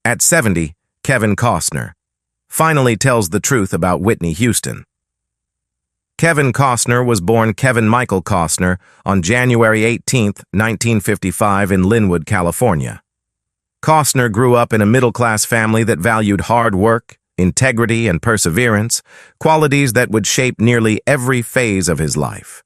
At 70, Kevin Costner finally tells the truth about Whitney Houston. Kevin Costner was born Kevin Michael Costner on January 18, 1955 in Linwood, California. Costner grew up in a middle-class family that valued hard work, integrity, and perseverance, qualities that would shape nearly every phase of his life.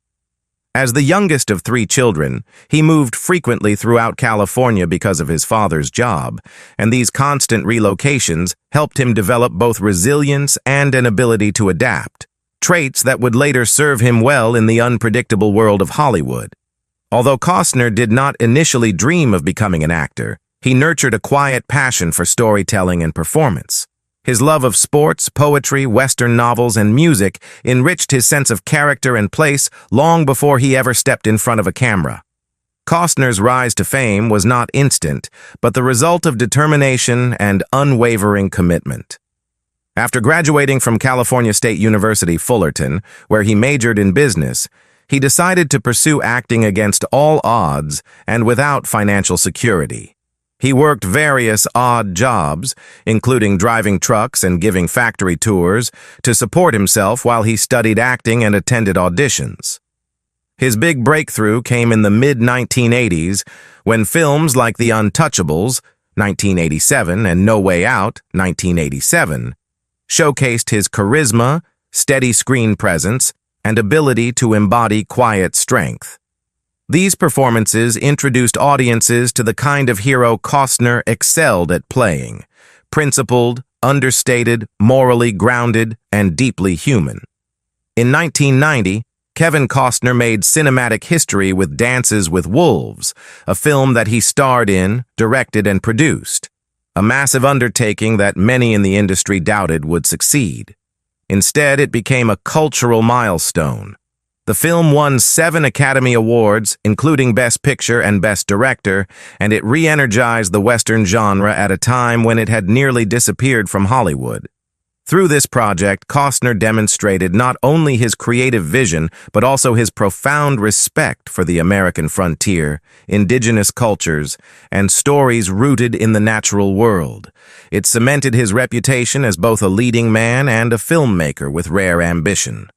As the youngest of 3 children, he moved frequently throughout California because of his father's job, and these constant relocations helped him develop both resilience and an ability to adapt, traits that would later serve him well in the unpredictable world of Hollywood. Although Costner did not initially dream of becoming an actor, he nurtured a quiet passion for storytelling and performance. His love of sports, poetry, Western novels, and music enriched his sense of character and place long before he ever stepped in front of a camera. Costner's rise to fame was not instant, but the result of determination and unwavering commitment. After graduating from California State University, Fullerton, where he majored in business, he decided to pursue acting against all odds and without financial security. He worked various odd jobs, including driving trucks and giving factory tours, to support himself while he studied acting and attended auditions. His big breakthrough came in the mid-1980s when films like The Untouchables, 1987, and No Way Out, 1987, showcased his charisma, steady screen presence, and ability to embody quiet strength. These performances introduced audiences to the kind of hero Costner excelled at playing: principled, understated, morally grounded, and deeply human. In 1990, Kevin Costner made cinematic history with Dances with Wolves, a film that he starred in, directed, and produced, a massive undertaking that many in the industry doubted would succeed. Instead, it became a cultural milestone. The film won 7 Academy Awards, including Best Picture and Best Director, and it re-energized the Western genre at a time when it had nearly disappeared from Hollywood. Through this project, Costner demonstrated not only his creative vision, but also his profound respect for the American frontier, indigenous cultures, and stories rooted in the natural world. It cemented his reputation as both a leading man and a filmmaker with rare ambition.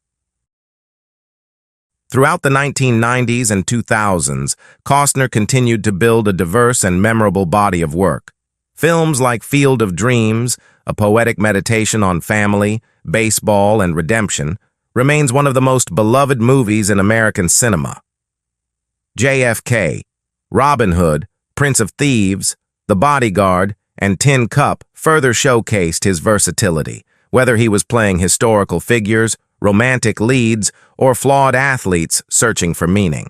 Throughout the 1990s and 2000s, Costner continued to build a diverse and memorable body of work. Films like Field of Dreams, a poetic meditation on family, baseball, and redemption, remains one of the most beloved movies in American cinema. JFK, Robin Hood, Prince of Thieves, The Bodyguard, and Tin Cup further showcased his versatility, whether he was playing historical figures, romantic leads, or flawed athletes searching for meaning.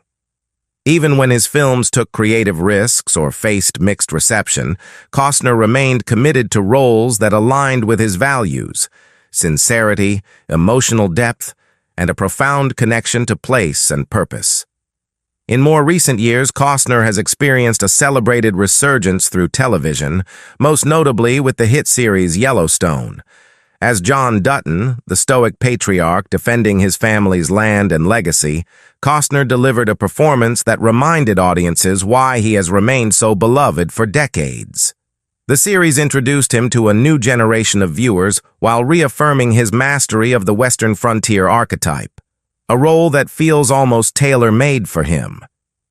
Even when his films took creative risks or faced mixed reception, Costner remained committed to roles that aligned with his values: sincerity, emotional depth, and a profound connection to place and purpose. In more recent years, Costner has experienced a celebrated resurgence through television, most notably with the hit series Yellowstone. As John Dutton, the stoic patriarch defending his family's land and legacy, Costner delivered a performance that reminded audiences why he has remained so beloved for decades. The series introduced him to a new generation of viewers while reaffirming his mastery of the Western frontier archetype, a role that feels almost tailor-made for him.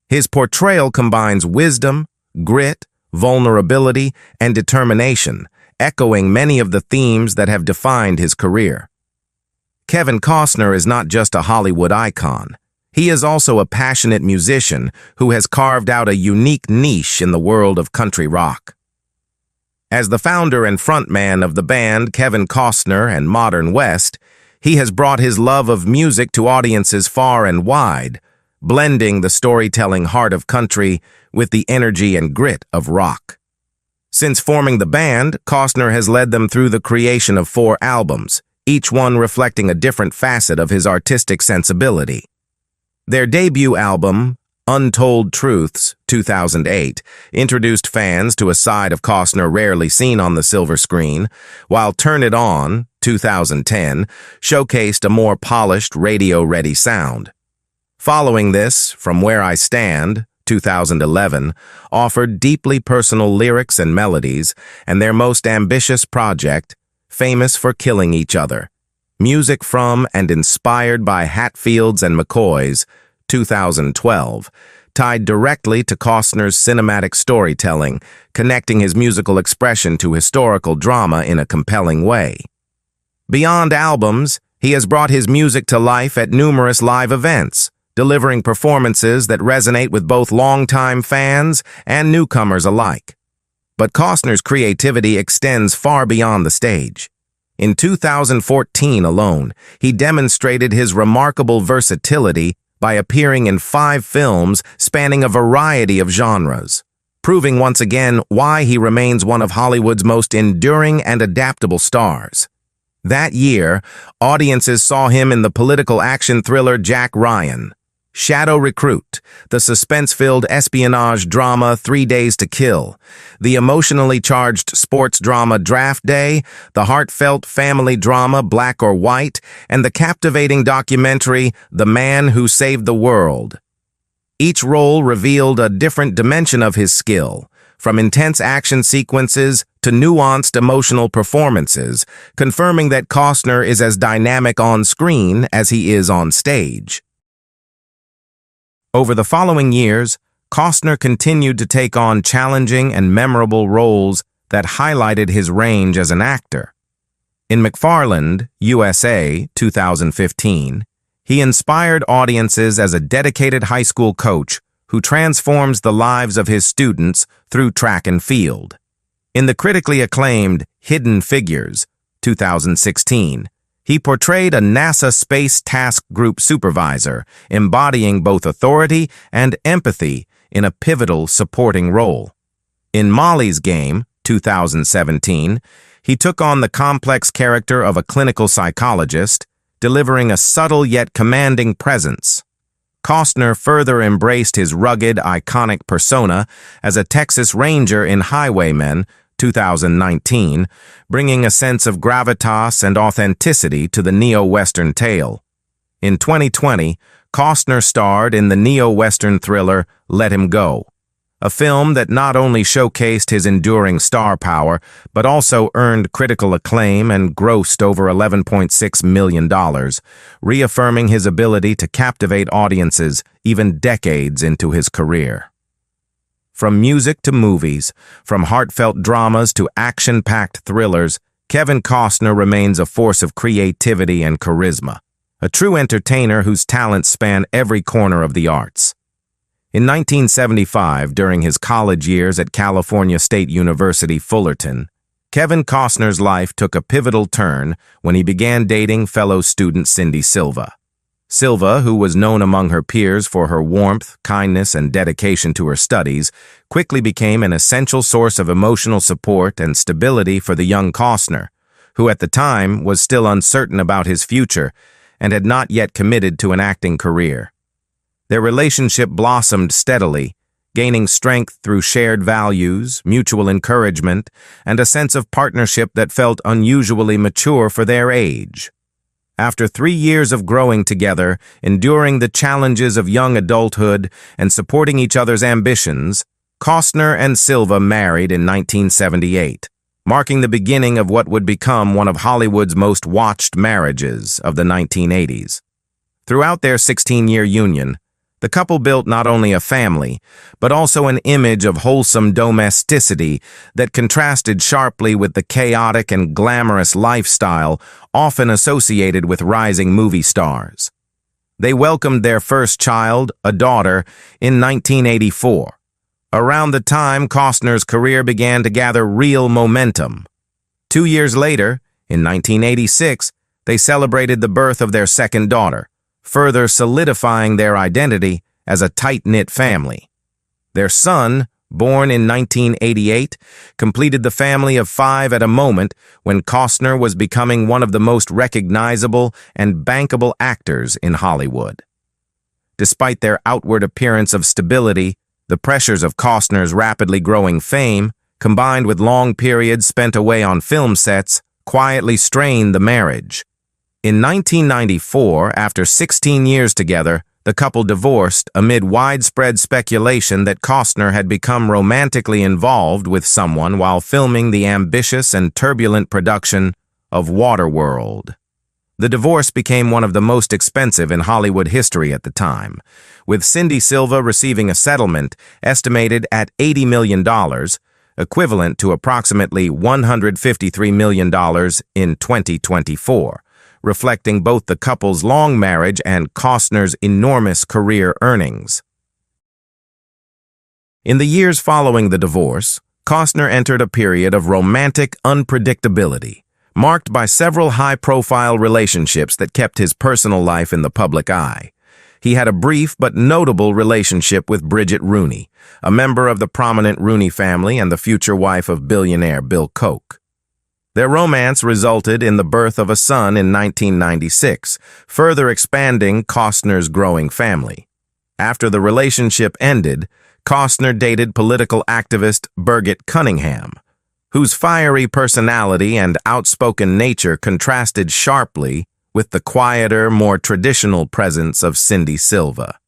His portrayal combines wisdom, grit, vulnerability, and determination, echoing many of the themes that have defined his career. Kevin Costner is not just a Hollywood icon. He is also a passionate musician who has carved out a unique niche in the world of country rock. As the founder and frontman of the band Kevin Costner and Modern West, he has brought his love of music to audiences far and wide, blending the storytelling heart of country with the energy and grit of rock. Since forming the band, Costner has led them through the creation of 4 albums, each one reflecting a different facet of his artistic sensibility. Their debut album, Untold Truths, 2008, introduced fans to a side of Costner rarely seen on the silver screen, while Turn It On, 2010, showcased a more polished, radio-ready sound. Following this, From Where I Stand, 2011, offered deeply personal lyrics and melodies, and their most ambitious project, Famous for Killing Each Other. Music from and inspired by Hatfields and McCoy's 2012, tied directly to Costner's cinematic storytelling, connecting his musical expression to historical drama in a compelling way. Beyond albums, he has brought his music to life at numerous live events, delivering performances that resonate with both longtime fans and newcomers alike. But Costner's creativity extends far beyond the stage. In 2014 alone, he demonstrated his remarkable versatility by appearing in 5 films spanning a variety of genres, proving once again why he remains one of Hollywood's most enduring and adaptable stars. That year, audiences saw him in the political action thriller Jack Ryan, Shadow Recruit, the suspense-filled espionage drama 3 Days to Kill, the emotionally charged sports drama Draft Day, the heartfelt family drama Black or White, and the captivating documentary The Man Who Saved the World. Each role revealed a different dimension of his skill, from intense action sequences to nuanced emotional performances, confirming that Costner is as dynamic on screen as he is on stage. Over the following years, Costner continued to take on challenging and memorable roles that highlighted his range as an actor. In McFarland, USA, 2015, he inspired audiences as a dedicated high school coach who transforms the lives of his students through track and field. In the critically acclaimed Hidden Figures, 2016, he portrayed a NASA Space Task Group supervisor, embodying both authority and empathy in a pivotal supporting role. In Molly's Game, 2017, he took on the complex character of a clinical psychologist, delivering a subtle yet commanding presence. Costner further embraced his rugged, iconic persona as a Texas Ranger in Highwaymen, 2019, bringing a sense of gravitas and authenticity to the neo-Western tale. In 2020, Costner starred in the neo-Western thriller Let Him Go, a film that not only showcased his enduring star power, but also earned critical acclaim and grossed over $11.6 million, reaffirming his ability to captivate audiences even decades into his career. From music to movies, from heartfelt dramas to action-packed thrillers, Kevin Costner remains a force of creativity and charisma, a true entertainer whose talents span every corner of the arts. In 1975, during his college years at California State University, Fullerton, Kevin Costner's life took a pivotal turn when he began dating fellow student Cindy Silva. Silva, who was known among her peers for her warmth, kindness, and dedication to her studies, quickly became an essential source of emotional support and stability for the young Costner, who at the time was still uncertain about his future and had not yet committed to an acting career. Their relationship blossomed steadily, gaining strength through shared values, mutual encouragement, and a sense of partnership that felt unusually mature for their age. After 3 years of growing together, enduring the challenges of young adulthood, and supporting each other's ambitions, Costner and Silva married in 1978, marking the beginning of what would become one of Hollywood's most watched marriages of the 1980s. Throughout their 16-year union, the couple built not only a family, but also an image of wholesome domesticity that contrasted sharply with the chaotic and glamorous lifestyle often associated with rising movie stars. They welcomed their first child, a daughter, in 1984, around the time Costner's career began to gather real momentum. 2 years later, in 1986, they celebrated the birth of their second daughter, further solidifying their identity as a tight-knit family. Their son, born in 1988, completed the family of 5 at a moment when Costner was becoming one of the most recognizable and bankable actors in Hollywood. Despite their outward appearance of stability, the pressures of Costner's rapidly growing fame, combined with long periods spent away on film sets, quietly strained the marriage. In 1994, after 16 years together, The couple divorced amid widespread speculation that Costner had become romantically involved with someone while filming the ambitious and turbulent production of Waterworld. The divorce became one of the most expensive in Hollywood history at the time, with Cindy Silva receiving a settlement estimated at $80 million, equivalent to approximately $153 million in 2024, reflecting both the couple's long marriage and Costner's enormous career earnings. In the years following the divorce, Costner entered a period of romantic unpredictability, marked by several high-profile relationships that kept his personal life in the public eye. He had a brief but notable relationship with Bridget Rooney, a member of the prominent Rooney family and the future wife of billionaire Bill Koch. Their romance resulted in the birth of a son in 1996, further expanding Costner's growing family. After the relationship ended, Costner dated political activist Birgit Cunningham, whose fiery personality and outspoken nature contrasted sharply with the quieter, more traditional presence of Cindy Silva.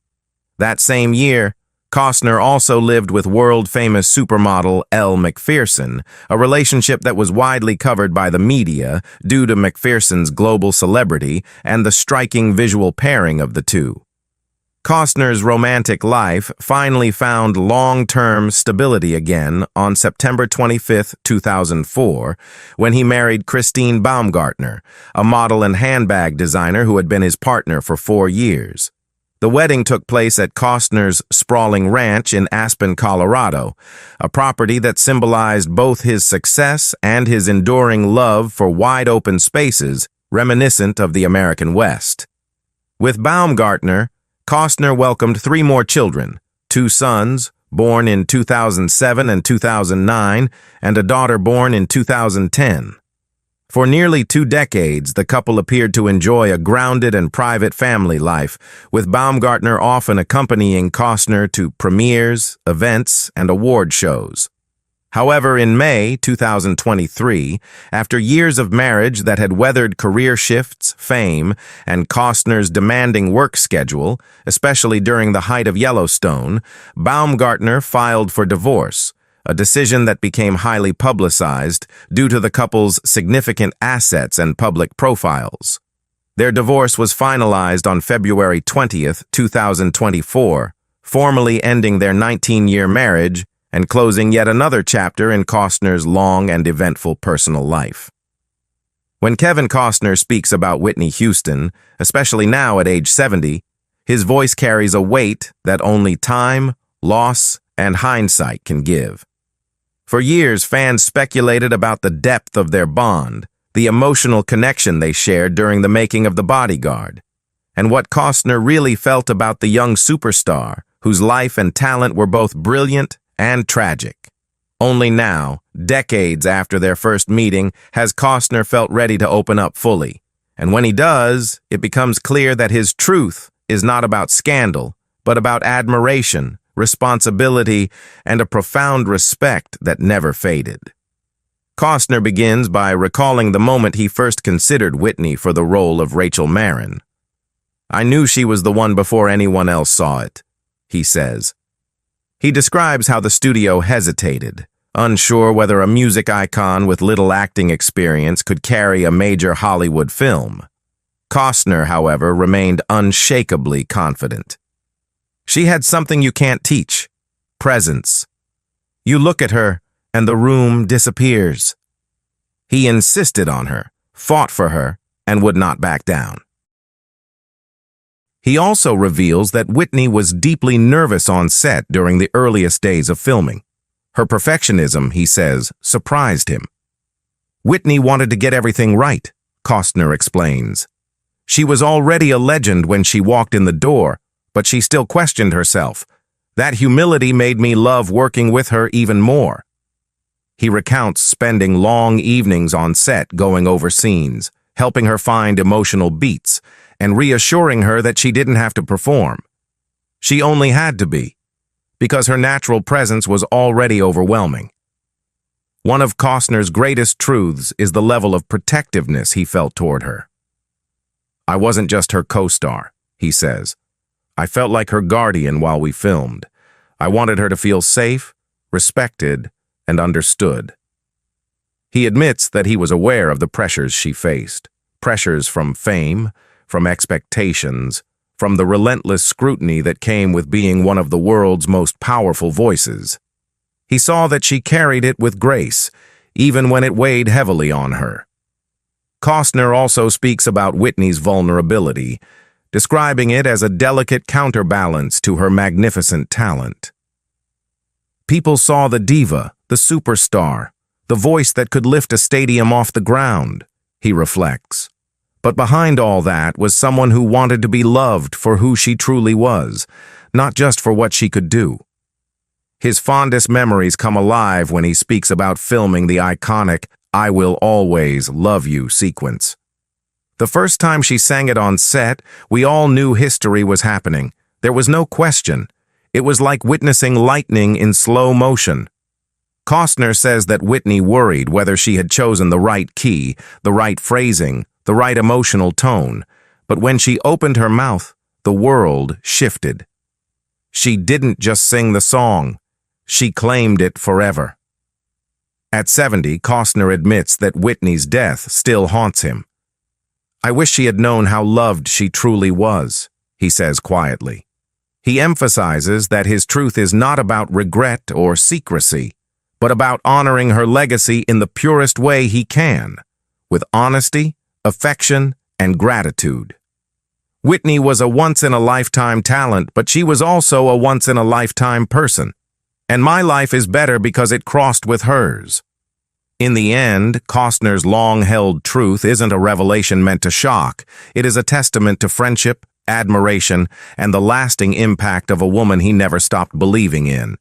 That same year, Costner also lived with world-famous supermodel Elle Macpherson, a relationship that was widely covered by the media due to Macpherson's global celebrity and the striking visual pairing of the two. Costner's romantic life finally found long-term stability again on September 25, 2004, when he married Christine Baumgartner, a model and handbag designer who had been his partner for 4 years. The wedding took place at Costner's sprawling ranch in Aspen, Colorado, a property that symbolized both his success and his enduring love for wide-open spaces reminiscent of the American West. With Baumgartner, Costner welcomed 3 more children, 2 sons, born in 2007 and 2009, and a daughter born in 2010. For nearly 2 decades, the couple appeared to enjoy a grounded and private family life, with Baumgartner often accompanying Costner to premieres, events, and award shows. However, in May 2023, after years of marriage that had weathered career shifts, fame, and Costner's demanding work schedule, especially during the height of Yellowstone, Baumgartner filed for divorce, a decision that became highly publicized due to the couple's significant assets and public profiles. Their divorce was finalized on February 20, 2024, formally ending their 19-year marriage and closing yet another chapter in Costner's long and eventful personal life. When Kevin Costner speaks about Whitney Houston, especially now at age 70, his voice carries a weight that only time, loss, and hindsight can give. For years, fans speculated about the depth of their bond, the emotional connection they shared during the making of The Bodyguard, and what Costner really felt about the young superstar, whose life and talent were both brilliant and tragic. Only now, decades after their first meeting, has Costner felt ready to open up fully. And when he does, it becomes clear that his truth is not about scandal, but about admiration, responsibility, and a profound respect that never faded. Costner begins by recalling the moment he first considered Whitney for the role of Rachel Marin. "I knew she was the one before anyone else saw it," he says. He describes how the studio hesitated, unsure whether a music icon with little acting experience could carry a major Hollywood film. Costner, however, remained unshakably confident. "She had something you can't teach, presence. You look at her, and the room disappears." He insisted on her, fought for her, and would not back down. He also reveals that Whitney was deeply nervous on set during the earliest days of filming. Her perfectionism, he says, surprised him. "Whitney wanted to get everything right," Costner explains. "She was already a legend when she walked in the door, but she still questioned herself. That humility made me love working with her even more." He recounts spending long evenings on set going over scenes, helping her find emotional beats, and reassuring her that she didn't have to perform. She only had to be, because her natural presence was already overwhelming. One of Costner's greatest truths is the level of protectiveness he felt toward her. "I wasn't just her co-star," he says. I felt like her guardian while we filmed. I wanted her to feel safe, respected, and understood. He admits that he was aware of the pressures she faced. Pressures from fame, from expectations, from the relentless scrutiny that came with being one of the world's most powerful voices. He saw that she carried it with grace, even when it weighed heavily on her. Costner also speaks about Whitney's vulnerability, describing it as a delicate counterbalance to her magnificent talent. People saw the diva, the superstar, the voice that could lift a stadium off the ground, he reflects. But behind all that was someone who wanted to be loved for who she truly was, not just for what she could do. His fondest memories come alive when he speaks about filming the iconic "I Will Always Love You" sequence. The first time she sang it on set, we all knew history was happening. There was no question. It was like witnessing lightning in slow motion. Costner says that Whitney worried whether she had chosen the right key, the right phrasing, the right emotional tone, but when she opened her mouth, the world shifted. She didn't just sing the song, she claimed it forever. At 70, Costner admits that Whitney's death still haunts him. "I wish she had known how loved she truly was," he says quietly. He emphasizes that his truth is not about regret or secrecy, but about honoring her legacy in the purest way he can, with honesty, affection, and gratitude. Whitney was a once-in-a-lifetime talent, but she was also a once-in-a-lifetime person. And my life is better because it crossed with hers. In the end, Costner's long-held truth isn't a revelation meant to shock. It is a testament to friendship, admiration, and the lasting impact of a woman he never stopped believing in.